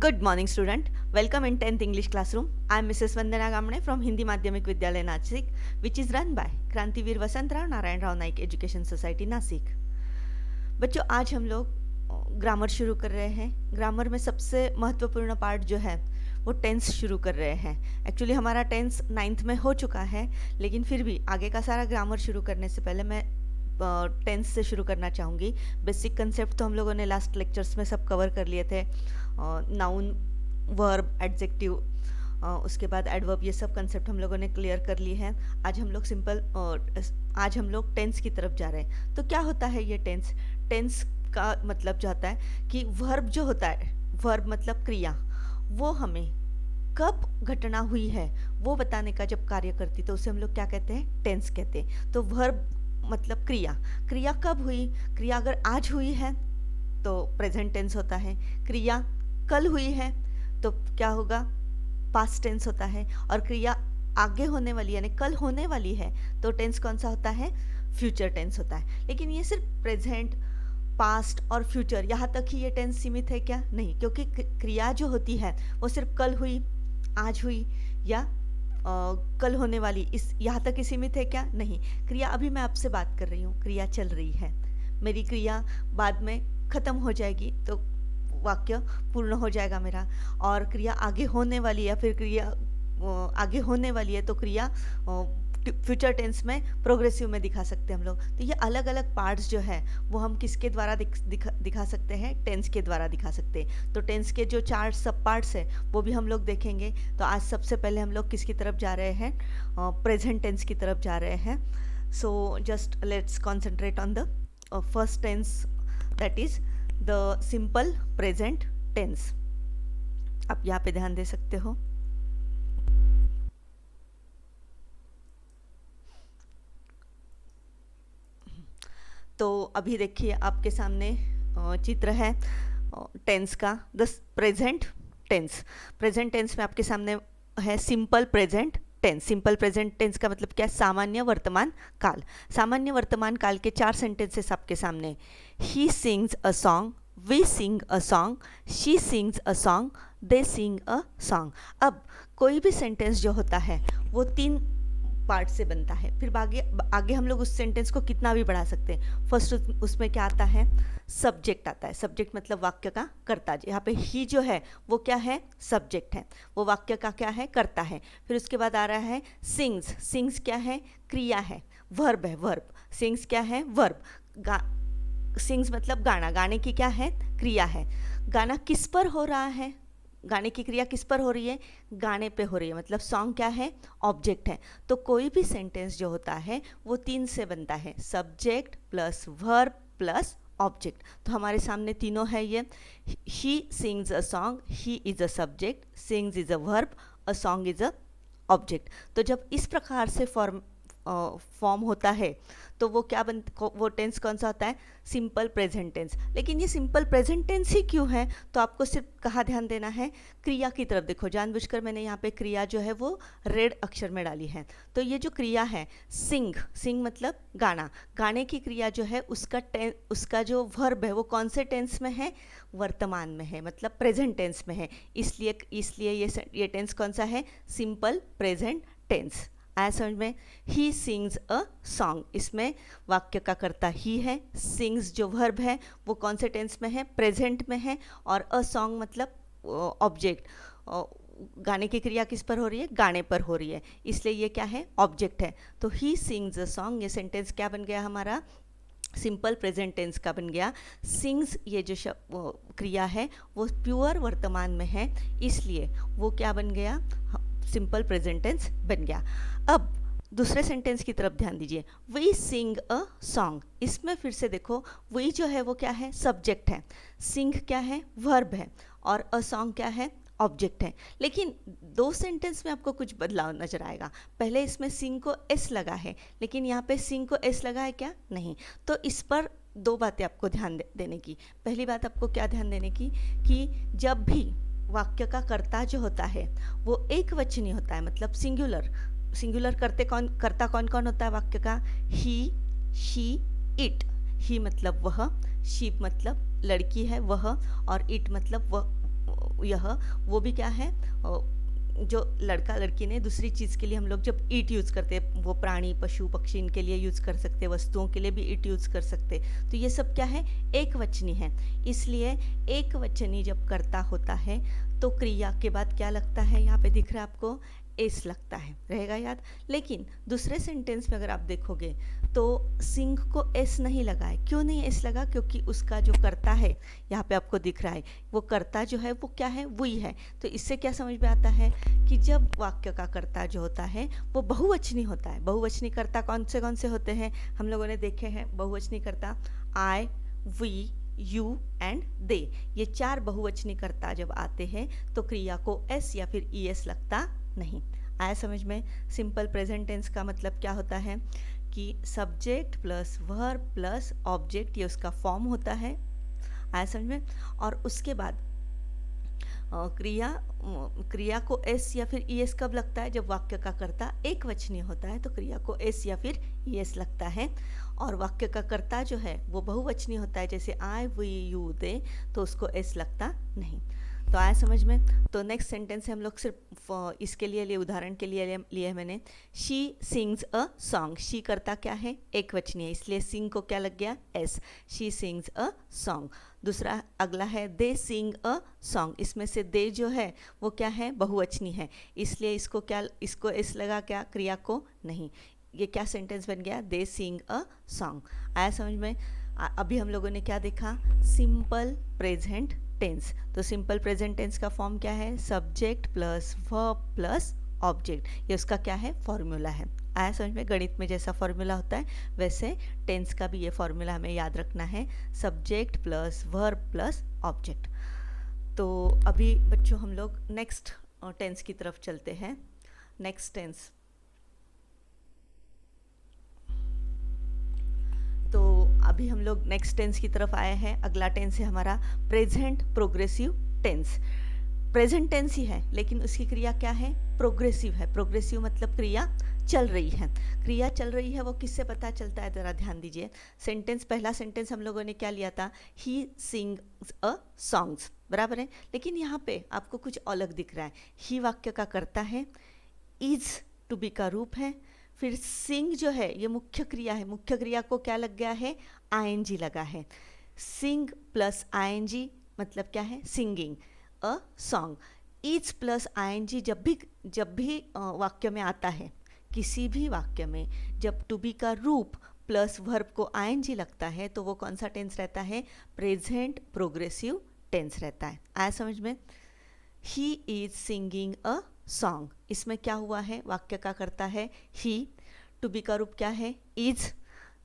Good morning, student. Welcome in 10th English classroom. I am Mrs. Vandana Gamne from Hindi Madhyamik Vidyalaya Nasik, which is run by Krantiveer Vasantrao Narayan Rao Naik education society Nashik. बच्चों, आज हम लोग grammar शुरू कर रहे हैं. Grammar में सबसे महत्वपूर्ण पार्ट जो है वो टेंस शुरू कर रहे हैं. एक्चुअली हमारा टेंस 9th में हो चुका है, लेकिन फिर भी आगे का सारा ग्रामर शुरू करने से पहले मैं टेंस से शुरू करना चाहूँगी. बेसिक कंसेप्ट तो हम लोगों ने लास्ट लेक्चर्स में सब कवर कर लिए थे. नाउन, वर्ब, एडजेक्टिव, उसके बाद एडवर्ब, ये सब कंसेप्ट हम लोगों ने क्लियर कर लिए हैं. आज हम लोग टेंस की तरफ जा रहे हैं. तो क्या होता है ये टेंस? टेंस का मतलब जो होता है कि वर्ब जो होता है, वर्ब मतलब क्रिया, वो हमें कब घटना हुई है वो बताने का जब कार्य करती तो उसे हम लोग क्या कहते हैं? टेंस कहते हैं. तो वर्ब मतलब क्रिया. क्रिया कब हुई? क्रिया अगर आज हुई है तो प्रेजेंट टेंस होता है. क्रिया कल हुई है तो क्या होगा? पास्ट टेंस होता है. और क्रिया आगे होने वाली यानी कल होने वाली है तो टेंस कौन सा होता है? फ्यूचर टेंस होता है. लेकिन ये सिर्फ प्रेजेंट, पास्ट और फ्यूचर यहाँ तक ही ये टेंस सीमित है क्या? नहीं, क्योंकि क्रिया जो होती है वो सिर्फ कल हुई, आज हुई या कल होने वाली, इस यहाँ तक ही सीमित है क्या? नहीं. क्रिया, अभी मैं आपसे बात कर रही हूँ, क्रिया चल रही है. मेरी क्रिया बाद में खत्म हो जाएगी तो वाक्य पूर्ण हो जाएगा मेरा. और क्रिया आगे होने वाली या फिर क्रिया आगे होने वाली है तो क्रिया फ्यूचर टेंस में प्रोग्रेसिव में दिखा सकते हैं हम लोग. तो ये अलग अलग पार्ट्स जो है वो हम किसके द्वारा दिखा सकते हैं? टेंस के द्वारा दिखा सकते हैं. तो टेंस के जो 4 सब पार्ट्स है वो भी हम लोग देखेंगे. तो आज सबसे पहले हम लोग किसकी तरफ जा रहे हैं? प्रेजेंट टेंस की तरफ जा रहे हैं. So just let's concentrate on the first tense, that is the simple present tense. आप यहाँ पे ध्यान दे सकते हो. तो अभी देखिए आपके सामने चित्र है टेंस का. The present tense. Present tense में आपके सामने है simple present tense. Simple present tense का मतलब क्या है? सामान्य वर्तमान काल. सामान्य वर्तमान काल के 4 सेंटेंसेस आपके सामने. He sings a song, we sing a song, she sings a song, they sing a song. अब कोई भी सेंटेंस जो होता है वो 3 पार्ट से बनता है. फिर आगे हम लोग उस सेंटेंस को कितना भी बढ़ा सकते हैं. फर्स्ट उसमें क्या आता है? सब्जेक्ट आता है. सब्जेक्ट मतलब वाक्य का कर्ता. यहाँ पे ही जो है वो क्या है? सब्जेक्ट है. वो वाक्य का क्या है? कर्ता है. फिर उसके बाद आ रहा है सिंग्स. सिंग्स क्या है? क्रिया है. वर्ब है, वर्ब. सिंग्स क्या है? वर्ब. सिंग्स मतलब गाना. गाने की क्या है? क्रिया है. गाना किस पर हो रहा है? गाने की क्रिया किस पर हो रही है? गाने पे हो रही है. मतलब सॉन्ग क्या है? ऑब्जेक्ट है. तो कोई भी सेंटेंस जो होता है वो 3 से बनता है. Subject plus verb plus object. तो हमारे सामने तीनों है ये. ही sings a song, he is a subject, sings is a verb, a song is a object. तो जब इस प्रकार से फॉर्म होता है तो वो टेंस कौन सा होता है? Simple present tense. लेकिन ये सिंपल प्रेजेंट टेंस ही क्यों है? तो आपको सिर्फ कहाँ ध्यान देना है? क्रिया की तरफ देखो. जानबूझकर मैंने यहाँ पे क्रिया जो है वो रेड अक्षर में डाली है. तो ये जो क्रिया है सिंग, सिंग मतलब गाना. गाने की क्रिया जो है उसका जो वर्ब है वो कौन से टेंस में है? वर्तमान में है, मतलब प्रेजेंट टेंस में है. इसलिए ये टेंस कौन सा है? Simple present tense. आया समझ में? ही सिंग्स अ सॉन्ग, इसमें वाक्य का कर्ता ही है. सिंग्स जो वर्ब है वो कौन से टेंस में है? प्रेजेंट में है. और अ सॉन्ग मतलब ऑब्जेक्ट. गाने की क्रिया किस पर हो रही है? गाने पर हो रही है, इसलिए ये क्या है? ऑब्जेक्ट है. तो ही सिंग्स अ सॉन्ग, ये सेंटेंस क्या बन गया हमारा? सिंपल प्रेजेंट टेंस का बन गया. सिंग्स ये जो क्रिया है वो प्योर वर्तमान में है, इसलिए वो क्या बन गया? सिंपल प्रेजेंट टेंस बन गया. अब दूसरे सेंटेंस की तरफ ध्यान दीजिए. We sing a song. इसमें फिर से देखो, वी जो है वो क्या है? सब्जेक्ट है. सिंग क्या है? वर्ब है. और अ सॉन्ग क्या है? ऑब्जेक्ट है. लेकिन 2 सेंटेंस में आपको कुछ बदलाव नजर आएगा. पहले इसमें सिंग को एस लगा है, लेकिन यहाँ पे सिंग को एस लगा है क्या? नहीं. तो इस पर 2 बातें आपको ध्यान देने की. पहली बात आपको क्या ध्यान देने की कि जब भी वाक्य का कर्ता जो होता है वो एक वचनी होता है, मतलब सिंगुलर कर्ता कौन कौन होता है वाक्य का? ही, शी, इट. ही मतलब वह, शी मतलब लड़की है वह, और इट मतलब वह यह वो भी क्या है, जो लड़का लड़की ने दूसरी चीज़ के लिए हम लोग जब ईट यूज़ करते हैं, वो प्राणी पशु पक्षी इनके लिए यूज़ कर सकते, वस्तुओं के लिए भी ईट यूज़ कर सकते, तो ये सब क्या है, एक वचनी है। इसलिए एक वचनी जब कर्ता होता है तो क्रिया के बाद क्या लगता है, यहाँ पे दिख रहा है आपको, एस लगता है, रहेगा याद। लेकिन दूसरे सेंटेंस में अगर आप देखोगे तो सिंह को एस नहीं लगा है। क्यों नहीं एस लगा, क्योंकि उसका जो कर्ता है यहाँ पे आपको दिख रहा है, वो कर्ता जो है वो क्या है, वही है। तो इससे क्या समझ में आता है कि जब वाक्य का कर्ता जो होता है वो बहुवचनी होता है। बहुवचनी कर्ता कौन से होते हैं, हम लोगों ने देखे हैं बहुवचनी कर्ता, आई, वी, यू एंड दे। ये 4 बहुवचनी कर्ता जब आते हैं तो क्रिया को एस या फिर ई एस लगता नहीं। आया समझ में। सिंपल प्रेजेंट टेंस का मतलब क्या होता है कि subject plus verb plus object, ये उसका फॉर्म होता है। आया समझ में। और उसके बाद क्रिया को एस या फिर ई एस कब लगता है, जब वाक्य का कर्ता एक वचनीय होता है तो क्रिया को एस या फिर ई एस लगता है। और वाक्य का कर्ता जो है वो बहुवचनीय होता है, जैसे आई, वी, यू, दे, तो उसको एस लगता नहीं। तो आया समझ में। तो नेक्स्ट सेंटेंस है, हम लोग सिर्फ इसके लिए उदाहरण के लिए लिया है मैंने, she sings a song. She करता क्या है, एक वचनीय, इसलिए सिंग को क्या लग गया, S. She sings a song. दूसरा अगला है दे सिंग अ सॉन्ग। इसमें से दे जो है वो क्या है, बहुवचनी है, इसलिए इसको एस लगा क्या, क्रिया को नहीं। ये क्या सेंटेंस बन गया, दे सिंग अ सॉन्ग। आया समझ में। अभी हम लोगों ने क्या देखा, सिंपल प्रेजेंट टेंस। तो सिंपल प्रेजेंट टेंस का फॉर्म क्या है, subject plus verb plus object, ये उसका क्या है, फॉर्मूला है। आया समझ में। गणित में जैसा फॉर्मूला होता है वैसे टेंस का भी ये फॉर्मूला हमें याद रखना है, subject plus verb plus object. तो अभी बच्चों हम लोग नेक्स्ट टेंस की तरफ चलते हैं। नेक्स्ट टेंस, तो अभी हम लोग नेक्स्ट टेंस की तरफ आए हैं। अगला टेंस है हमारा present progressive tense. Present tense ही है लेकिन उसकी क्रिया क्या है, प्रोग्रेसिव है। प्रोग्रेसिव मतलब क्रिया चल रही है। क्रिया चल रही है वो किससे पता चलता है, जरा ध्यान दीजिए। सेंटेंस, पहला सेंटेंस हम लोगों ने क्या लिया था, ही सिंग्स अ सॉन्ग्स, बराबर है। लेकिन यहाँ पे आपको कुछ अलग दिख रहा है। ही वाक्य का कर्ता है, इज टू बी का रूप है, फिर सिंग जो है ये मुख्य क्रिया है। मुख्य क्रिया को क्या लग गया है, आईएनजी लगा है। सिंग प्लस आईएनजी मतलब क्या है, singing a song. Is plus ING जब भी वाक्य में आता है, किसी भी वाक्य में जब टू बी का रूप प्लस वर्ब को आईएनजी लगता है तो वो कौन सा टेंस रहता है, प्रेजेंट प्रोग्रेसिव टेंस रहता है। आया समझ में। He is singing a song, इसमें क्या हुआ है, वाक्य का करता है ही, टू बी का रूप क्या है, इज,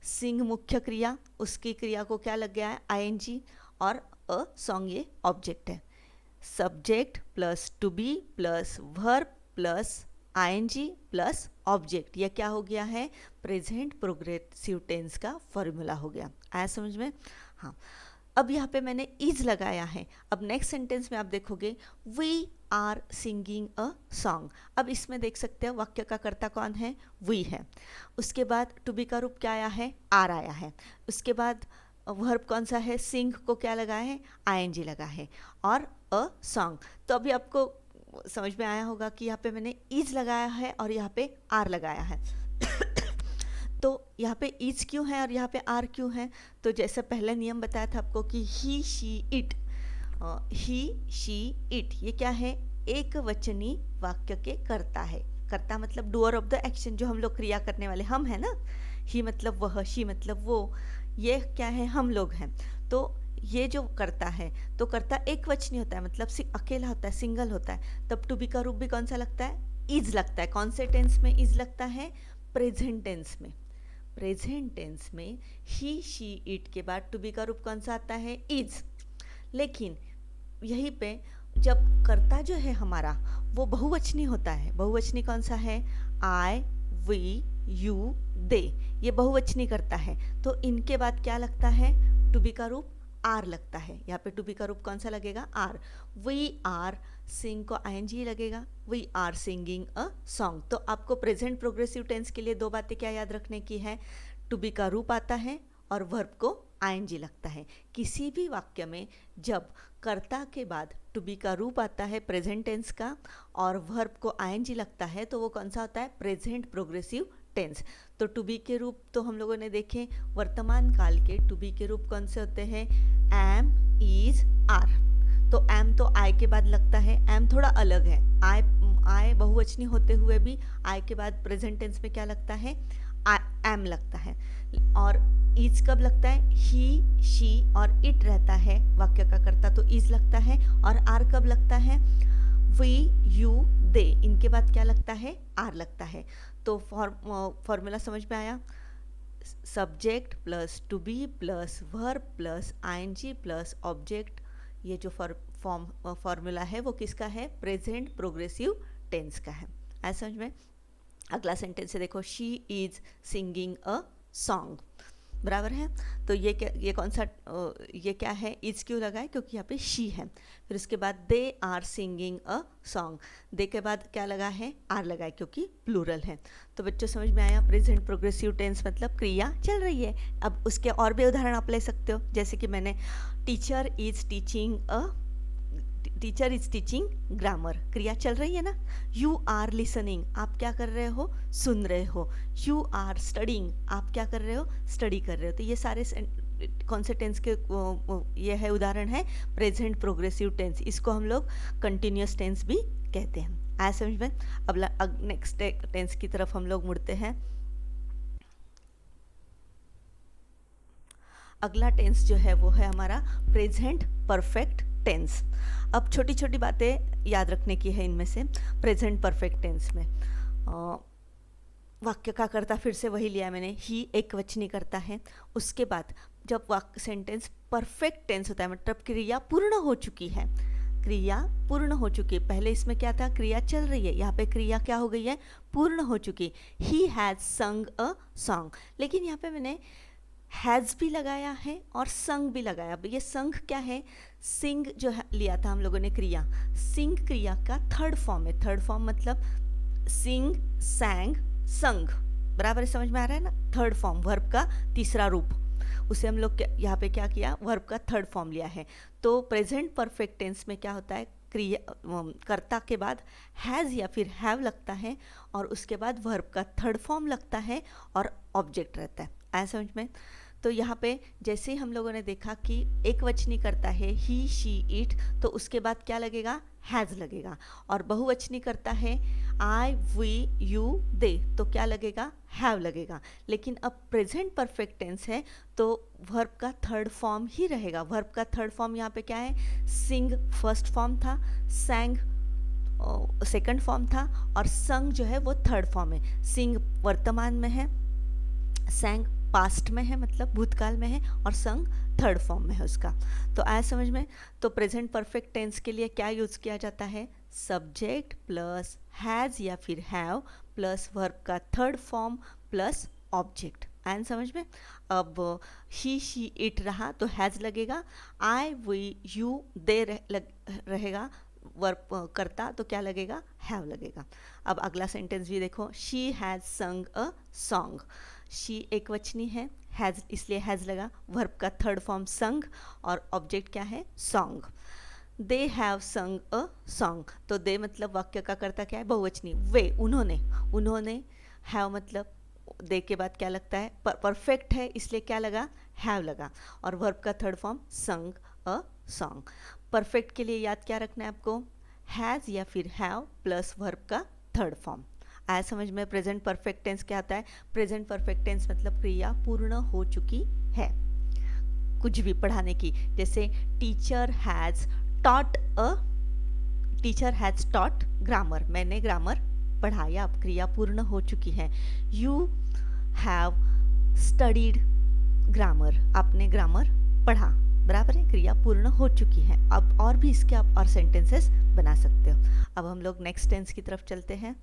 सिंग मुख्य क्रिया, उसकी क्रिया को क्या लग गया है, आईएनजी, और अ सॉन्ग ये ऑब्जेक्ट है। Subject plus to be plus verb plus ING plus object, यह क्या हो गया है, प्रेजेंट प्रोग्रेसिव टेंस का फॉर्मूला हो गया। आया समझ में। हाँ, अब यहाँ पे मैंने इज लगाया है। अब नेक्स्ट सेंटेंस में आप देखोगे we are singing a song. अब इसमें देख सकते हो वाक्य का कर्ता कौन है, वी है। उसके बाद टू बी का रूप क्या आया है, आर आया है। उसके बाद वर्ब कौन सा है, सिंग को क्या लगा है, आईएनजी लगा है, और अ सॉन्ग। तो अभी आपको समझ में आया होगा कि यहाँ पे मैंने इज लगाया है और यहाँ पे आर लगाया है। तो यहाँ पे इज क्यों है और यहाँ पे आर क्यों है, तो जैसे पहले नियम बताया था आपको कि he she it, he she it ये क्या है, एक वचनी वाक्य के कर्ता है। कर्ता मतलब डूअर ऑफ द एक्शन, जो हम लोग क्रिया करने वाले हम है ना। ही मतलब वह, शी मतलब वो, ये क्या है, हम लोग हैं। तो ये जो करता है, तो कर्ता एक वचनी होता है, मतलब अकेला होता है, सिंगल होता है। तब टू बी का रूप भी कौन सा लगता है, इज लगता है। कौन से टेंस में इज लगता है, प्रेजेंट टेंस में। प्रेजेंट टेंस में ही शी इट के बाद टू बी का रूप कौन सा आता है, इज। लेकिन यहीं पे जब कर्ता जो है हमारा वो बहुवचनी होता है। बहुवचनी कौन सा है, आई, वी, यू, दे, ये बहुवचनी करता है। तो इनके बाद क्या लगता है, टू बी का रूप आर लगता है। यहाँ पे टू बी का रूप कौन सा लगेगा, आर। वी आर, सिंग को आईएनजी लगेगा, we are singing a song. तो आपको प्रेजेंट प्रोग्रेसिव टेंस के लिए दो बातें क्या याद रखने की है, टू बी का रूप आता है और वर्ब को आईएनजी लगता है। किसी भी वाक्य में जब कर्ता के बाद टू बी का रूप आता है प्रेजेंट टेंस का और वर्ब को आईएनजी लगता है तो वो कौन सा होता है? Present progressive tense. तो टू बी के रूप तो हम लोगों ने देखे, वर्तमान काल के टू बी के रूप कौन से होते हैं? Am, is, are. तो एम तो आई के बाद लगता है, एम थोड़ा अलग है। आई बहुवचनी होते हुए भी आई के बाद प्रेजेंट टेंस में क्या लगता है? एम लगता है। और इज कब लगता है? ही, शी और इट रहता है वाक्य का कर्ता तो इज लगता है। और आर कब लगता है? वी, यू, दे, इनके बाद क्या लगता है? आर लगता है। तो फॉर्मूला समझ में आया? Subject plus to be plus verb plus ING plus object, ये जो फॉर्मूला है वो किसका है? प्रेजेंट प्रोग्रेसिव टेंस का है। ऐसा समझ में? अगला सेंटेंस है देखो, she is singing a song, बराबर है। तो ये कौन सा ये क्या है? इज क्यों लगा है? क्योंकि यहाँ पे शी है। फिर उसके बाद they are singing a song, they के बाद क्या लगा है? आर लगा है क्योंकि प्लूरल है। तो बच्चों समझ में आया? प्रेजेंट प्रोग्रेसिव टेंस मतलब क्रिया चल रही है। अब उसके और भी उदाहरण आप ले सकते हो, जैसे कि मैंने टीचर इज टीचिंग ग्रामर, क्रिया चल रही है ना। यू आर लिसनिंग, आप क्या कर रहे हो? सुन रहे हो। यू आर स्टडिंग, आप क्या कर रहे हो? स्टडी कर रहे हो। तो ये सारे कौन से टेंस के ये है उदाहरण है? Present progressive tense. इसको हम लोग कंटिन्यूस टेंस भी कहते हैं। आया समझ में? अब नेक्स्ट टेंस की तरफ हम लोग मुड़ते हैं। अगला टेंस जो है वो है हमारा प्रेजेंट परफेक्ट टेंस। अब छोटी छोटी बातें याद रखने की है इनमें से। प्रेजेंट परफेक्ट टेंस में वाक्य का कर्ता फिर से वही लिया मैंने, ही एक वचनी करता है। उसके बाद जब वाक्य सेंटेंस परफेक्ट टेंस होता है मतलब क्रिया पूर्ण हो चुकी है, क्रिया पूर्ण हो चुकी है। पहले इसमें क्या था? क्रिया चल रही है, यहाँ पे क्रिया क्या हो गई है? पूर्ण हो चुकी। ही हैज़ संग अ सॉन्ग, लेकिन यहाँ पे मैंने हैज़ भी लगाया है और संग भी लगाया। अब ये संग क्या है? सिंग जो है लिया था हम लोगों ने क्रिया, सिंग क्रिया का थर्ड फॉर्म है। थर्ड फॉर्म मतलब सिंग, सैंग, संग, बराबर समझ में आ रहा है ना? थर्ड फॉर्म, वर्ब का तीसरा रूप, उसे हम लोग यहाँ पे क्या किया? वर्ब का थर्ड फॉर्म लिया है। तो प्रेजेंट परफेक्ट टेंस में क्या होता है? क्रिया कर्ता के बाद हैज़ या फिर हैव लगता है और उसके बाद वर्ब का थर्ड फॉर्म लगता है और ऑब्जेक्ट रहता है। ऐसा समझ में? तो यहाँ पे जैसे हम लोगों ने देखा कि एक वचनी करता है ही, शी, इट, तो उसके बाद क्या लगेगा? हैज़ लगेगा। और बहुवचनी करता है आई, वी, यू, दे, तो क्या लगेगा? हैव लगेगा। लेकिन अब प्रेजेंट परफेक्ट टेंस है तो वर्ब का थर्ड फॉर्म ही रहेगा। वर्ब का थर्ड फॉर्म यहाँ पे क्या है? सिंग फर्स्ट फॉर्म था, सैंग सेकंड फॉर्म था और संग जो है वो थर्ड फॉर्म है। सिंग वर्तमान में है, सैंग पास्ट में है मतलब भूतकाल में है और संग थर्ड फॉर्म में है उसका। तो आया समझ में? तो प्रेजेंट परफेक्ट टेंस के लिए क्या यूज़ किया जाता है? सब्जेक्ट प्लस हैज़ या फिर हैव प्लस वर्ब का थर्ड फॉर्म प्लस ऑब्जेक्ट। आया समझ में? अब ही, शी, इट रहा तो हैज़ लगेगा, आई, वी, यू, दे रहेगा वर्ब करता तो क्या लगेगा? हैव लगेगा। अब अगला सेंटेंस भी देखो, शी हैज़ संग अ सॉन्ग, शी एक वचनी है, हैज़ इसलिए हैज़ लगा, वर्ब का थर्ड फॉर्म संग और ऑब्जेक्ट क्या है? सॉन्ग। दे हैव संग अ सॉन्ग, तो दे मतलब वाक्य का कर्ता क्या है? बहुवचनी, वे, उन्होंने हैव मतलब दे के बाद क्या लगता है? परफेक्ट है इसलिए क्या लगा? हैव लगा और वर्ब का थर्ड फॉर्म संग अ सॉन्ग। परफेक्ट के लिए याद क्या रखना है आपको? हैज़ या फिर हैव प्लस वर्ब का थर्ड फॉर्म। आया समझ में? प्रेजेंट परफेक्ट टेंस क्या आता है? प्रेजेंट परफेक्ट टेंस मतलब क्रिया पूर्ण हो चुकी है कुछ भी पढ़ाने की। जैसे टीचर हैज़ टॉट ग्रामर, मैंने ग्रामर पढ़ाया, अब क्रिया पूर्ण हो चुकी है। यू हैव स्टडीड ग्रामर, आपने ग्रामर पढ़ा, बराबर है, क्रिया पूर्ण हो चुकी है। अब और भी इसके आप और सेंटेंसेस बना सकते हो। अब हम लोग नेक्स्ट टेंस की तरफ चलते हैं।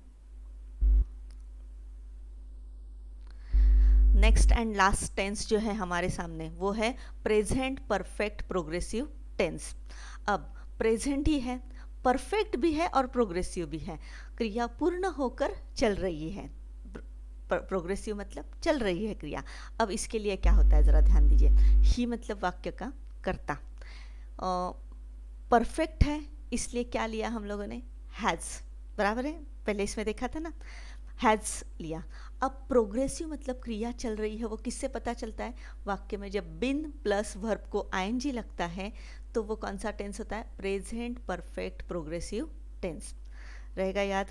नेक्स्ट एंड लास्ट टेंस जो है हमारे सामने वो है प्रेजेंट परफेक्ट प्रोग्रेसिव टेंस। अब प्रेजेंट ही है, परफेक्ट भी है और प्रोग्रेसिव भी है, क्रिया पूर्ण होकर चल रही है। प्रोग्रेसिव मतलब चल रही है क्रिया। अब इसके लिए क्या होता है ज़रा ध्यान दीजिए। ही मतलब वाक्य का कर्ता, परफेक्ट है इसलिए क्या लिया हम लोगों ने, हैज़, बराबर है, पहले इसमें देखा था ना, हैज़ लिया। अब प्रोग्रेसिव मतलब क्रिया चल रही है, वो किससे पता चलता है, वाक्य में जब बिन प्लस वर्ब को आईएनजी लगता है तो वो कौन सा टेंस होता है, प्रेजेंट परफेक्ट प्रोग्रेसिव टेंस। रहेगा याद,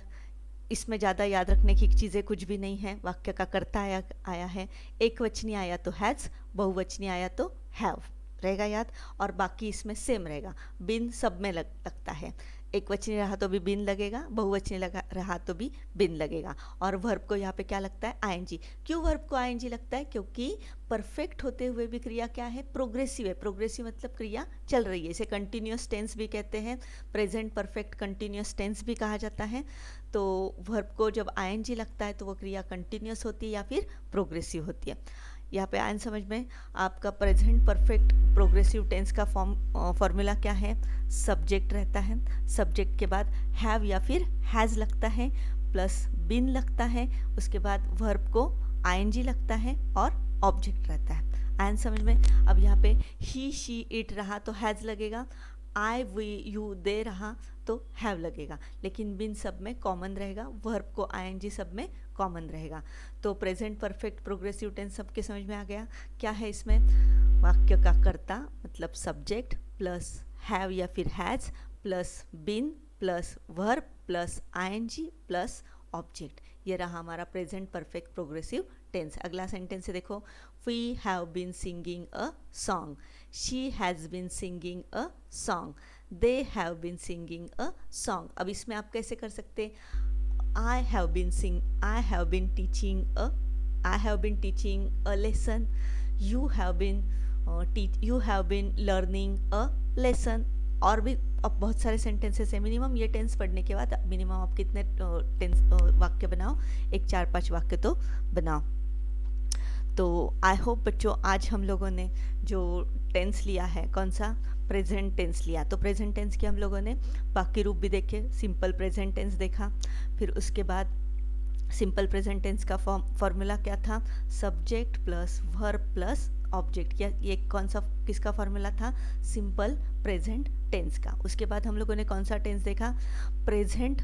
इसमें ज़्यादा याद रखने की चीज़ें कुछ भी नहीं है। वाक्य का कर्ता आया है, एक वचनी आया तो हैज़, बहुवचनी आया तो हैव, रहेगा याद। और बाकी इसमें सेम रहेगा, बिन सब में लगता है, एक वचनी रहा तो भी बिन लगेगा, बहुवचनी रहा तो भी बिन लगेगा। और वर्ब को यहाँ पे क्या लगता है, आईएनजी। क्यों वर्ब को आईएनजी लगता है, क्योंकि परफेक्ट होते हुए भी क्रिया क्या है, प्रोग्रेसिव है। प्रोग्रेसिव मतलब क्रिया चल रही है, इसे कंटिन्यूस टेंस भी कहते हैं, प्रेजेंट परफेक्ट कंटिन्यूस टेंस भी कहा जाता है। तो वर्ब को जब आईएनजी लगता है तो वो क्रिया कंटिन्यूस होती है या फिर प्रोग्रेसिव होती है। यहाँ पे आयन समझ में, आपका प्रेजेंट परफेक्ट प्रोग्रेसिव टेंस का फॉर्मूला क्या है, सब्जेक्ट रहता है, सब्जेक्ट के बाद हैव या फिर हैज़ लगता है, प्लस बिन लगता है, उसके बाद वर्ब को आईएनजी लगता है और ऑब्जेक्ट रहता है। आयन समझ में। अब यहाँ पे ही शी इट रहा तो हैज़ लगेगा, आई वी यू दे रहा तो हैव लगेगा, लेकिन बिन सब में कॉमन रहेगा, वर्ब को आईएनजी सब में कॉमन रहेगा। तो प्रेजेंट परफेक्ट प्रोग्रेसिव टेंस सबके समझ में आ गया। क्या है इसमें, वाक्य का कर्ता मतलब सब्जेक्ट प्लस हैव या फिर has plus been plus verb plus ING plus object, ये रहा हमारा प्रेजेंट परफेक्ट प्रोग्रेसिव टेंस। अगला सेंटेंस देखो, we have been singing a song, she has been singing a song, they have been singing a song. अब इसमें आप कैसे कर सकते, I have been teaching a lesson. You have been learning a lesson. और भी अब बहुत सारे सेंटेंसेस हैं। मिनिमम ये टेंस पढ़ने के बाद मिनिमम आप कितने टेंस वाक्य बनाओ, एक 4-5 वाक्य तो बनाओ। तो आई होप बच्चों आज हम लोगों ने जो टेंस लिया है, कौन सा, प्रेजेंट टेंस लिया। तो प्रेजेंट टेंस के हम लोगों ने बाकी रूप भी देखे, सिंपल प्रेजेंट टेंस देखा, फिर उसके बाद सिंपल प्रेजेंट टेंस का फॉर्मूला क्या था, subject plus verb plus object. ये कौन सा, किसका फॉर्मूला था, सिंपल प्रेजेंट टेंस का। उसके बाद हम लोगों ने कौन सा टेंस देखा, प्रेजेंट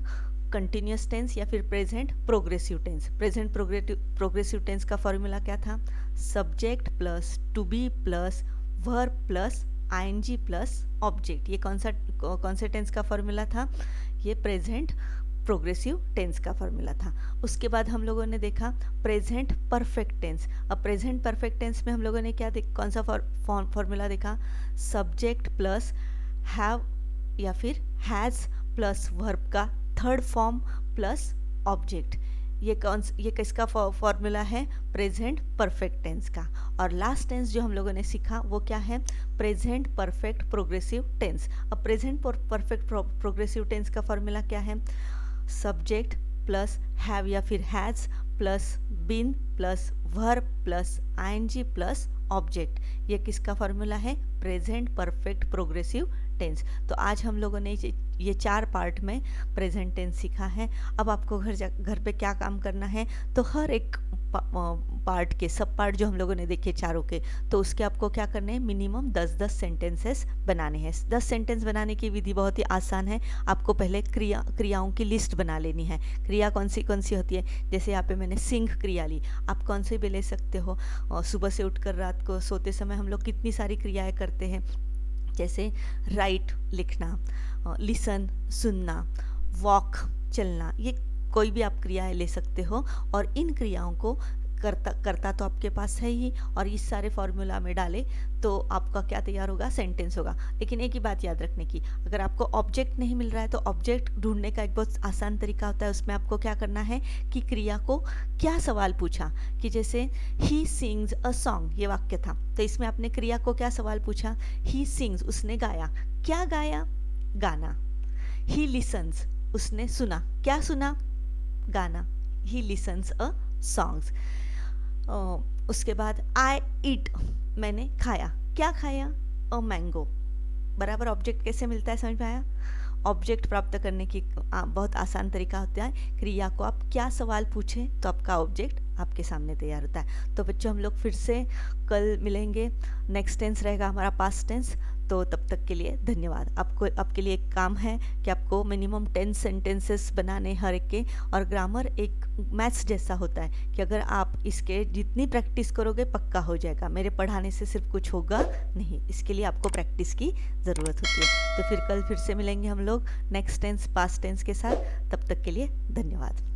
कंटिन्यूस टेंस या फिर present progressive tense. Present progressive tense का फॉर्मूला क्या था, subject plus to be plus verb plus ING plus object. ये कौन से टेंस का फॉर्मूला था, ये प्रेजेंट प्रोग्रेसिव टेंस का फॉर्मूला था। उसके बाद हम लोगों ने देखा प्रेजेंट परफेक्ट टेंस। अब प्रेजेंट परफेक्ट टेंस में हम लोगों ने क्या कौन सा फॉर्मूला देखा, सब्जेक्ट प्लस हैव या फिर हैज़ प्लस वर्ब का थर्ड फॉर्म प्लस ऑब्जेक्ट। ये किसका फॉर्मूला है, प्रेजेंट परफेक्ट टेंस का। और लास्ट टेंस जो हम लोगों ने सीखा वो क्या है, प्रेजेंट परफेक्ट प्रोग्रेसिव टेंस। अब प्रेजेंट परफेक्ट प्रोग्रेसिव टेंस का फॉर्मूला क्या है, सब्जेक्ट प्लस हैव या फिर has plus been plus verb plus ING plus object. ये किसका फॉर्मूला है, प्रेजेंट परफेक्ट प्रोग्रेसिव टेंस। तो आज हम लोगों ने ये 4 पार्ट में प्रेजेंट टेंस सीखा है। अब आपको घर पे क्या काम करना है, तो हर एक पार्ट के सब पार्ट जो हम लोगों ने देखे चारों के, तो उसके आपको क्या करने हैं, मिनिमम 10-10 सेंटेंसेस बनाने हैं। 10 सेंटेंस बनाने की विधि बहुत ही आसान है। आपको पहले क्रियाओं की लिस्ट बना लेनी है। क्रिया कौन सी होती है, जैसे यहाँ पे मैंने सिंग क्रिया ली, आप कौन से भी ले सकते हो। सुबह से उठकर रात को सोते समय हम लोग कितनी सारी क्रियाएं करते हैं, जैसे राइट लिखना, लिसन सुनना, वॉक चलना, ये कोई भी आप क्रियाएं ले सकते हो। और इन क्रियाओं को करता तो आपके पास है ही, और इस सारे फॉर्मूला में डाले तो आपका क्या तैयार होगा, सेंटेंस होगा। लेकिन एक ही बात याद रखने की, अगर आपको ऑब्जेक्ट नहीं मिल रहा है तो ऑब्जेक्ट ढूंढने का एक बहुत आसान तरीका होता है। उसमें आपको क्या करना है कि क्रिया को क्या सवाल पूछा, कि जैसे ही सिंग्स अ सॉन्ग, ये वाक्य था, तो इसमें आपने क्रिया को क्या सवाल पूछा, ही सिंग्स, उसने गाया, क्या गाया, गाना। ही लिसन्स, उसने सुना, क्या सुना, गाना। ही लिसन्स अ सॉन्ग्स। उसके बाद आई ईट, मैंने खाया, क्या खाया, अ मैंगो। बराबर ऑब्जेक्ट कैसे मिलता है, समझ में आया। ऑब्जेक्ट प्राप्त करने की बहुत आसान तरीका होता है, क्रिया को आप क्या सवाल पूछें तो आपका ऑब्जेक्ट आपके सामने तैयार होता है। तो बच्चों हम लोग फिर से कल मिलेंगे। नेक्स्ट टेंस रहेगा हमारा पास्ट टेंस। तो तब तक के लिए धन्यवाद। आपको आपके लिए एक काम है कि आपको मिनिमम 10 सेंटेंसेस बनाने हर एक के, और ग्रामर एक मैथ्स जैसा होता है कि अगर आप इसके जितनी प्रैक्टिस करोगे पक्का हो जाएगा। मेरे पढ़ाने से सिर्फ कुछ होगा नहीं, इसके लिए आपको प्रैक्टिस की ज़रूरत होती है। तो फिर कल फिर से मिलेंगे हम लोग नेक्स्ट टेंस पास्ट टेंस के साथ। तब तक के लिए धन्यवाद।